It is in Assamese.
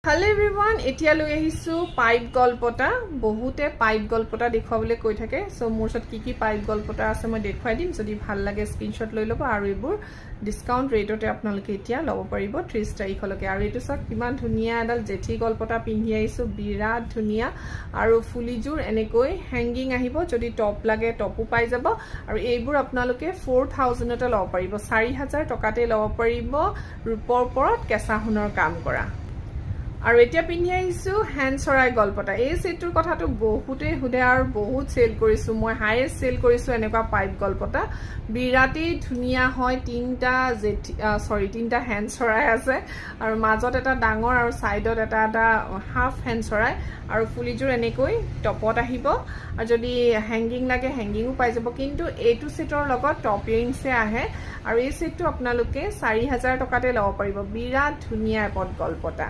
Hello everyone, এতিয়া লৈ আহিছো পাইপ গল্পটা বহুতে পাইপ গল্পটা দেখাবলৈ কৈ থাকে সো মোৰ সাথে কি কি পাইপ গল্পটা আছে মই দেখাই দিম যদি ভাল লাগে স্ক্ৰিনশ্বট লৈ লব আৰু এইবোৰ ডিসকাউন্ট ৰেটতে আপোনালোকে এতিয়া লব পাৰিব 30 তাৰিখলৈকে আৰু এটো সব কিমান ধুনিয়া এডাল জেঠি গল্পটা পিন্ধি আহিছো বিৰাট ধুনিয়া আৰু ফুলিজুৰ এনেকৈ হ্যাঙ্গিং আহিব যদি টপ লাগে টপও পাই যাব আৰু এইবোৰ আপোনালোকে 4000 তে লব পাৰিব 4000 টকাতে লব পাৰিব ৰূপৰ ওপৰত কেঁচা সোণৰ কাম কৰা আৰু এতিয়া পিন্ধি আহিছো হ্যান্ডসৰাই গল্পটা এই সেটৰ কথাটো বহুতে হুদে আৰু বহুত সেল কৰিছো মই হাইয়েস্ট সেল কৰিছো এনেকুৱা পাইপ গল্পটা বিৰাটি ধুনিয়া হয় তিনটা হ্যান্ডসৰাই আছে আৰু মাজত এটা ডাঙৰ আৰু সাইডত এটা হাফ হ্যান্ডসৰাই আৰু ফুলিজুৰ এনেকৈ টপত আহিব আৰু যদি হ্যাঙ্গিং লাগে হ্যাঙ্গিংও পাই যাব কিন্তু এইটো সেটৰ লগত টপ ইয়াৰিংছে আহে আৰু এই সেটটো আপোনালোকে 4000 টকাতে লব পাৰিব বিৰাট ধুনিয়া এপত গল্পটা